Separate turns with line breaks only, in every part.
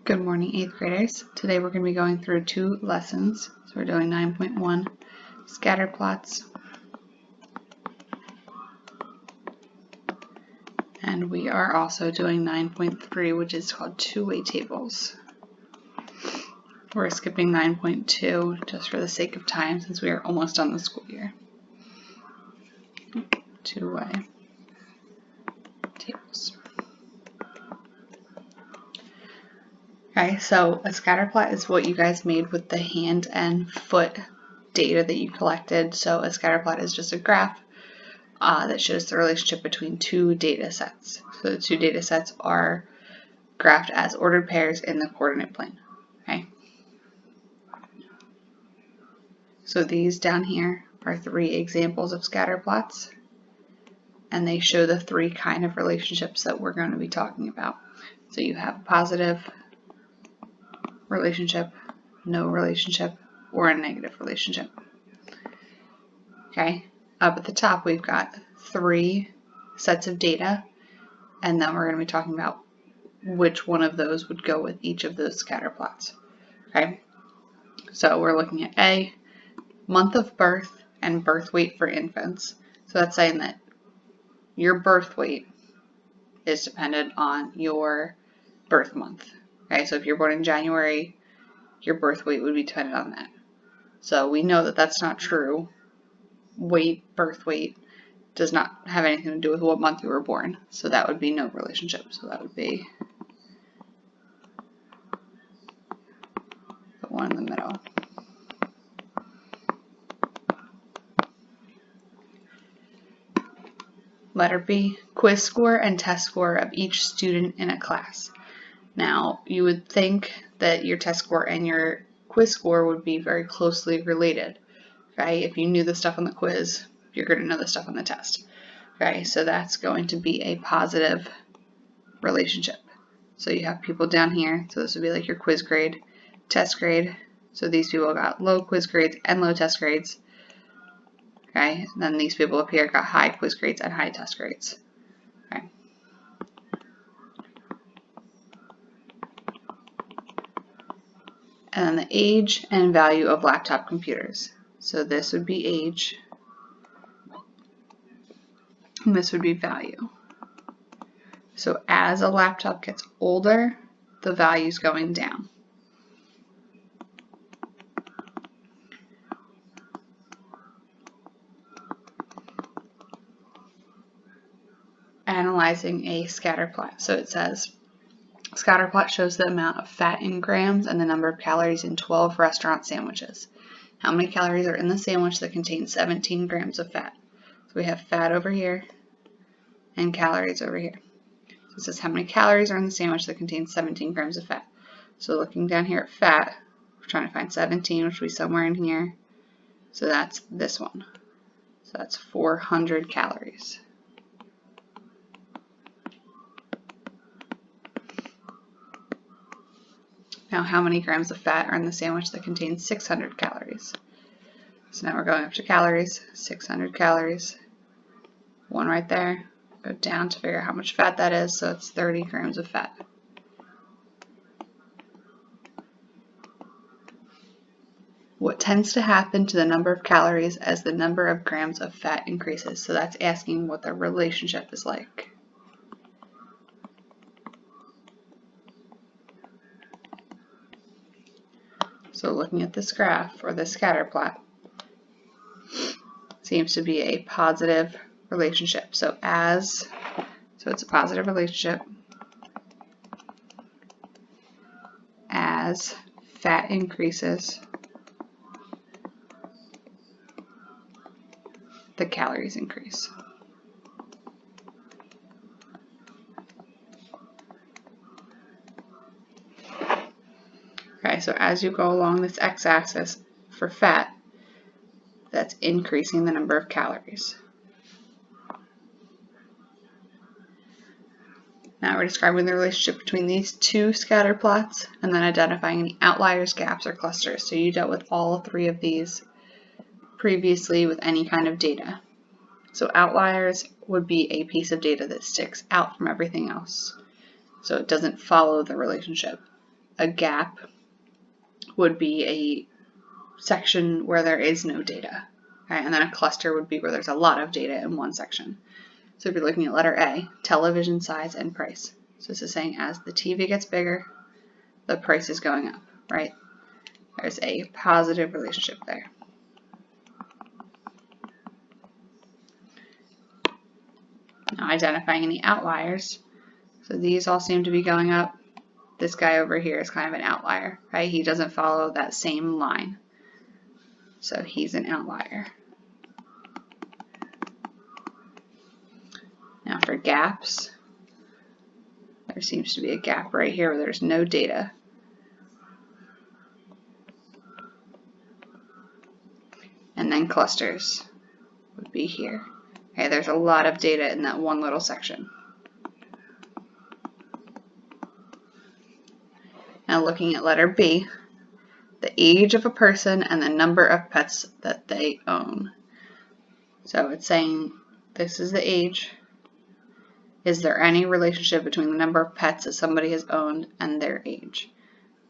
Good morning, 8th graders. Today we're going to be going through two lessons. So we're doing 9.1 scatter plots, and we are also doing 9.3, which is called two-way tables. We're skipping 9.2 just for the sake of time since we are almost done the school year. Two-way tables. Okay, so a scatter plot is what you guys made with the hand and foot data that you collected. So a scatter plot is just a graph that shows the relationship between two data sets. So the two data sets are graphed as ordered pairs in the coordinate plane. Okay. So these down here are three examples of scatter plots, and they show the three kind of relationships that we're going to be talking about. So you have a positive relationship, no relationship, or a negative relationship. Okay, up at the top we've got three sets of data, and then we're going to be talking about which one of those would go with each of those scatter plots. Okay, so we're looking at A, month of birth and birth weight for infants. So that's saying that your birth weight is dependent on your birth month. Okay, so if you're born in January, your birth weight would be dependent on that. So we know that that's not true. Birth weight does not have anything to do with what month you were born. So that would be no relationship. So that would be the one in the middle. Letter B, quiz score and test score of each student in a class. Now, you would think that your test score and your quiz score would be very closely related. Okay, if you knew the stuff on the quiz, you're going to know the stuff on the test. Okay, so that's going to be a positive relationship. So you have people down here, so this would be like your quiz grade, test grade. So these people got low quiz grades and low test grades. Okay, and then these people up here got high quiz grades and high test grades. Okay. And then the age and value of laptop computers. So this would be age, and this would be value. So as a laptop gets older, the value is going down. Analyzing a scatter plot. So it says, scatter plot shows the amount of fat in grams and the number of calories in 12 restaurant sandwiches. How many calories are in the sandwich that contains 17 grams of fat? So we have fat over here and calories over here. So it says how many calories are in the sandwich that contains 17 grams of fat. So looking down here at fat, we're trying to find 17, which will be somewhere in here. So that's this one. So that's 400 calories. Now, how many grams of fat are in the sandwich that contains 600 calories? So now we're going up to calories, 600 calories. One right there. Go down to figure out how much fat that is, so it's 30 grams of fat. What tends to happen to the number of calories as the number of grams of fat increases? So that's asking what the relationship is like. So looking at this graph, or the scatter plot, seems to be a positive relationship. So it's a positive relationship. As fat increases, the calories increase. Okay, so as you go along this x-axis for fat, that's increasing the number of calories. Now we're describing the relationship between these two scatter plots and then identifying any outliers, gaps, or clusters. So you dealt with all three of these previously with any kind of data. So outliers would be a piece of data that sticks out from everything else. So it doesn't follow the relationship. a gap would be a section where there is no data. Okay? And then a cluster would be where there's a lot of data in one section. So if you're looking at letter A, television size and price. So this is saying as the TV gets bigger, the price is going up, right? There's a positive relationship there. Now identifying any outliers. So these all seem to be going up. This guy over here is kind of an outlier, right? He doesn't follow that same line. So he's an outlier. Now for gaps, there seems to be a gap right here where there's no data. And then clusters would be here. Okay, there's a lot of data in that one little section. Now looking at letter B, the age of a person and the number of pets that they own. So it's saying this is the age. Is there any relationship between the number of pets that somebody has owned and their age?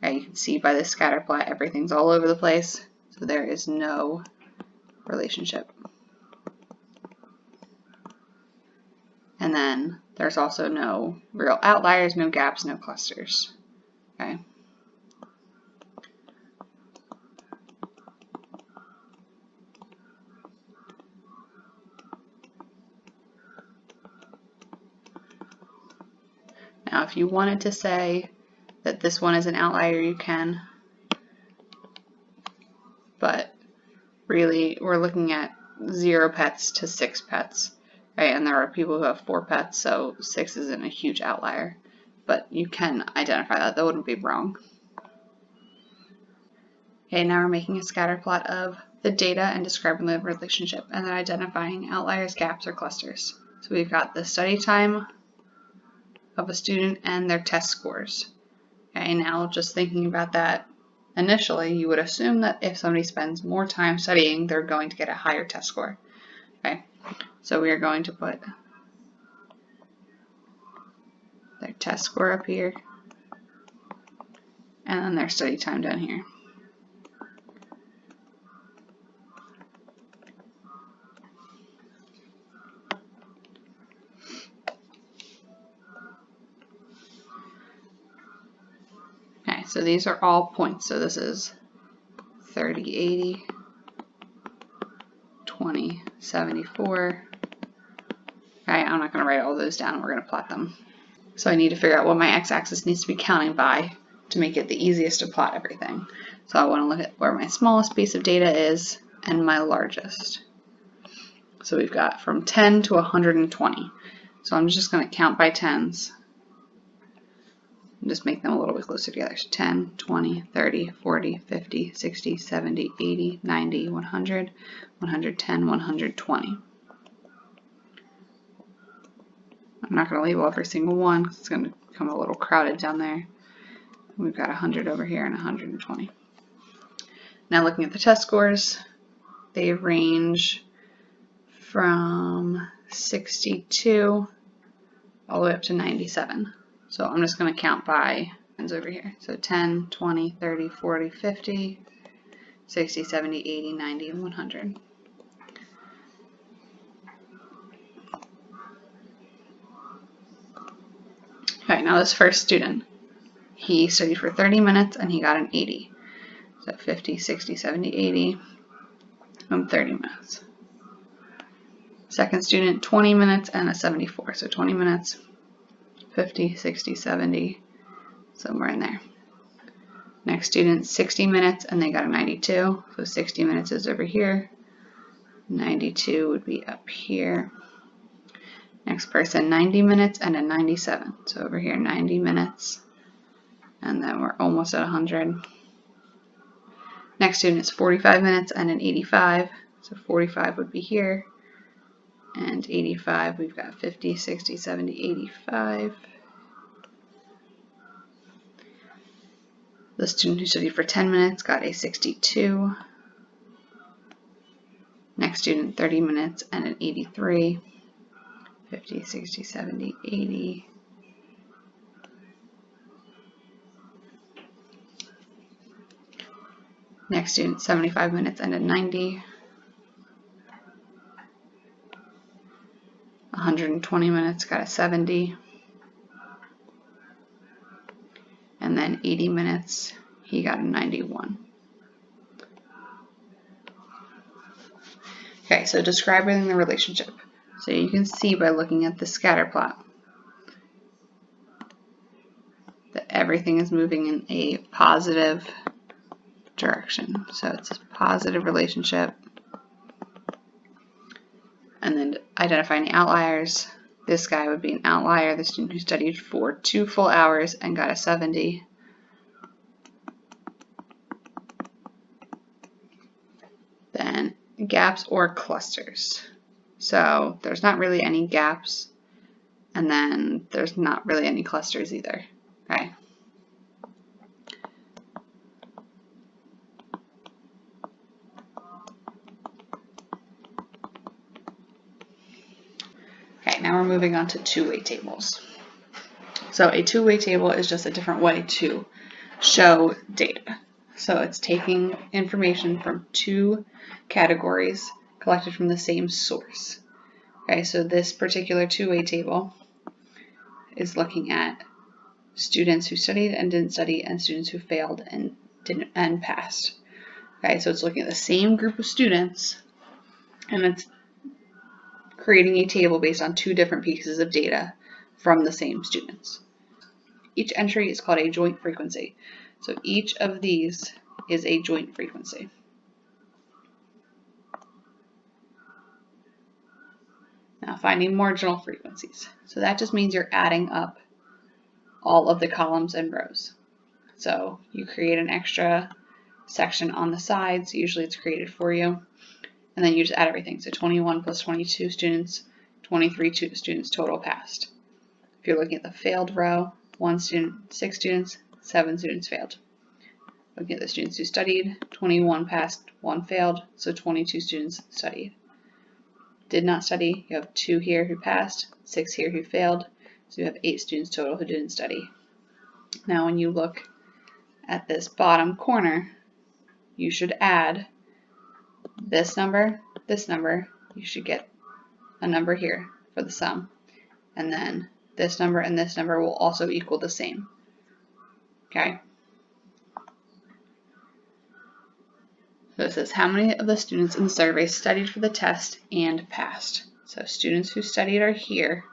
Okay, you can see by this scatter plot, everything's all over the place. So there is no relationship. And then there's also no real outliers, no gaps, no clusters. Okay. Now, if you wanted to say that this one is an outlier, you can. But really, we're looking at 0 pets to 6 pets. Right, and there are people who have 4 pets, so 6 isn't a huge outlier, but you can identify that. That wouldn't be wrong. Okay, now we're making a scatter plot of the data and describing the relationship, and then identifying outliers, gaps, or clusters. So we've got the study time of a student and their test scores. Okay, now just thinking about that, initially you would assume that if somebody spends more time studying, they're going to get a higher test score. Okay. So we are going to put their test score up here, and then their study time down here. Okay, so these are all points. So this is 30, 80, 20, 74. Okay, I'm not going to write all those down. We're going to plot them. So I need to figure out what my x-axis needs to be counting by to make it the easiest to plot everything. So I want to look at where my smallest piece of data is and my largest. So we've got from 10 to 120. So I'm just going to count by tens and just make them a little bit closer together. So 10, 20, 30, 40, 50, 60, 70, 80, 90, 100, 110, 120. I'm not going to label every single one because it's going to become a little crowded down there. We've got 100 over here and 120. Now looking at the test scores, they range from 62 all the way up to 97. So I'm just going to count by tens over here. So 10, 20, 30, 40, 50, 60, 70, 80, 90, and 100. Okay, now this first student, he studied for 30 minutes and he got an 80. So 50, 60, 70, 80, and 30 minutes. Second student, 20 minutes and a 74. So 20 minutes, 50, 60, 70, somewhere in there. Next student, 60 minutes and they got a 92. So 60 minutes is over here. 92 would be up here. Next person, 90 minutes and a 97. So over here, 90 minutes. And then we're almost at 100. Next student is 45 minutes and an 85. So 45 would be here. And 85, we've got 50, 60, 70, 85. The student who studied for 10 minutes got a 62. Next student, 30 minutes and an 83. 50, 60, 70, 80. Next student, 75 minutes, ended 90. 120 minutes, got a 70. And then 80 minutes, he got a 91. Okay, so describing the relationship. So you can see by looking at the scatter plot that everything is moving in a positive direction. So it's a positive relationship. And then identifying the outliers. This guy would be an outlier, the student who studied for 2 full hours and got a 70. Then gaps or clusters. So there's not really any gaps, and then there's not really any clusters either. Okay. Okay, now we're moving on to two-way tables. So a two-way table is just a different way to show data. So it's taking information from two categories collected from the same source. Okay, so this particular two-way table is looking at students who studied and didn't study and students who failed and didn't and passed. Okay, so it's looking at the same group of students and it's creating a table based on two different pieces of data from the same students. Each entry is called a joint frequency. So each of these is a joint frequency. Now finding marginal frequencies. So that just means you're adding up all of the columns and rows. So you create an extra section on the sides. Usually it's created for you. And then you just add everything. So 21 plus 22 students, 23 students total passed. If you're looking at the failed row, 1 student, 6 students, 7 students failed. Looking at the students who studied, 21 passed, 1 failed, so 22 students studied. Did not study, you have 2 here who passed, 6 here who failed, so you have 8 students total who didn't study. Now when you look at this bottom corner, you should add this number, you should get a number here for the sum, and then this number and this number will also equal the same. Okay? So it says how many of the students in the survey studied for the test and passed. So students who studied are here,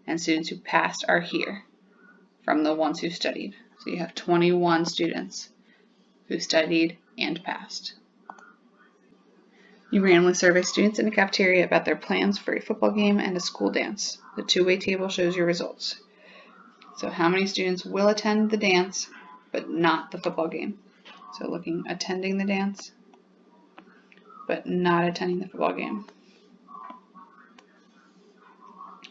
and students who passed are here from the ones who studied. So you have 21 students who studied and passed. You randomly survey students in the cafeteria about their plans for a football game and a school dance. The two-way table shows your results. So how many students will attend the dance, but not the football game? So looking, attending the dance, but not attending the football game.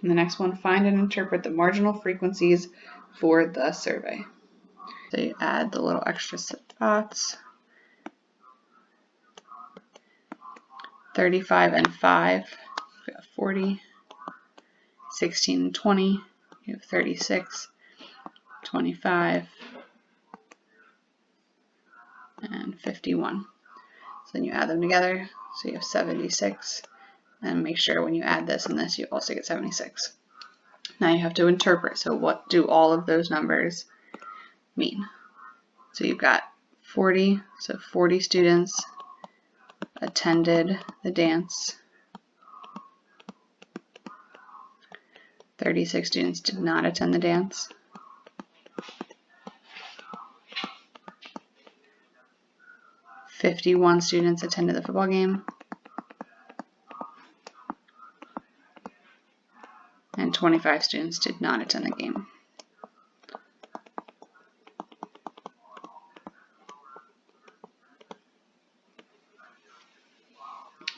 And the next one, find and interpret the marginal frequencies for the survey. So you add the little extra spots. 35 and 5, we have 40. 16 and 20, you have 36. 25 and 51. So then you add them together, so you have 76. And make sure when you add this and this, you also get 76. Now you have to interpret. So what do all of those numbers mean? So you've got 40, so 40 students attended the dance. 36 students did not attend the dance. 51 students attended the football game. And 25 students did not attend the game.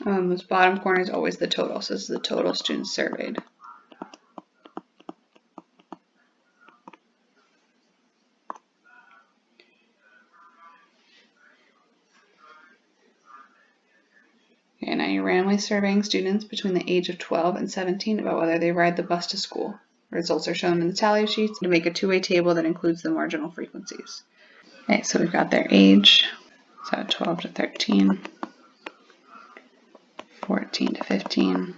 This bottom corner is always the total, so this is the total students surveyed. Okay, now you're randomly surveying students between the age of 12 and 17 about whether they ride the bus to school. The results are shown in the tally sheets to make a two-way table that includes the marginal frequencies. Okay, so we've got their age, so 12 to 13, 14 to 15,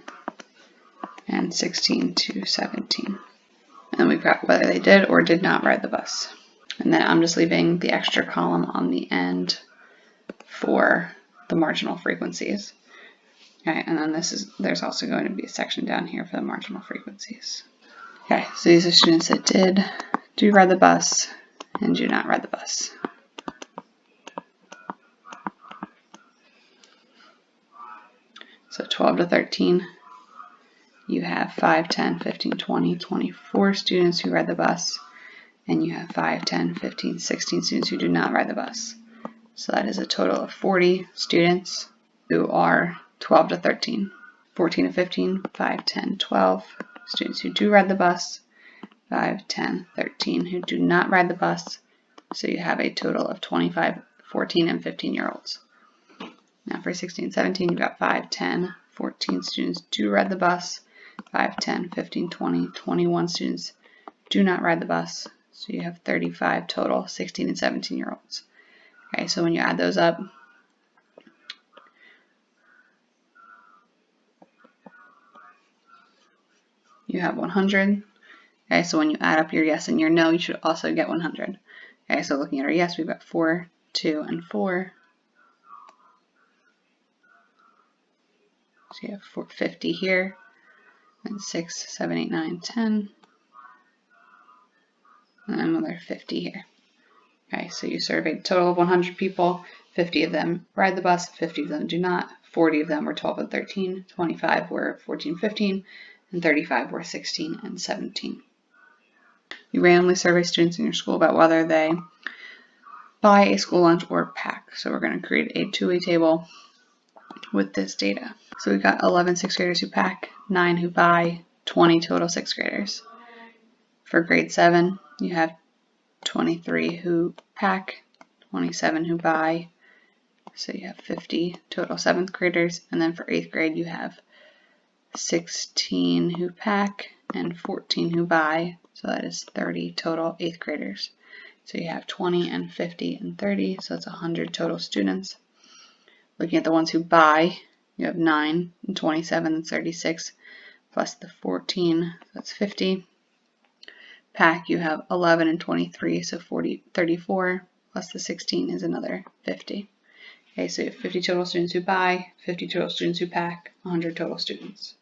and 16 to 17. And then we've got whether they did or did not ride the bus. And then I'm just leaving the extra column on the end for the marginal frequencies. Okay, and then there's also going to be a section down here for the marginal frequencies. Okay, so these are students that do ride the bus and do not ride the bus. So 12 to 13, you have 5, 10, 15, 20, 24 students who ride the bus, and you have 5, 10, 15, 16 students who do not ride the bus. So that is a total of 40 students who are 12 to 13. 14 to 15, 5, 10, 12 students who do ride the bus, 5, 10, 13 who do not ride the bus. So you have a total of 25, 14, and 15-year-olds. Now for 16, 17, you've got 5, 10, 14 students do ride the bus, 5, 10, 15, 20, 21 students do not ride the bus. So you have 35 total 16 and 17-year-olds. Okay, so when you add those up, you have 100. Okay, so when you add up your yes and your no, you should also get 100. Okay, so looking at our yes, we've got 4, 2, and 4. So you have 450 here, and 6, 7, 8, 9, 10, and another 50 here. Okay, so you surveyed a total of 100 people. 50 of them ride the bus, 50 of them do not. 40 of them were 12 and 13, 25 were 14, 15, and 35 were 16 and 17. You randomly survey students in your school about whether they buy a school lunch or pack. So we're going to create a two-way table with this data. So we've got 11 sixth graders who pack, 9 who buy, 20 total sixth graders. For grade 7, you have 23 who pack, 27 who buy, so you have 50 total 7th graders. And then for 8th grade, you have 16 who pack and 14 who buy, so that is 30 total 8th graders. So you have 20 and 50 and 30, so that's 100 total students. Looking at the ones who buy, you have 9 and 27 and 36, plus the 14, so that's 50. Pack, you have 11 and 23, so 34, plus the 16 is another 50. Okay, so you have 50 total students who buy, 50 total students who pack, 100 total students.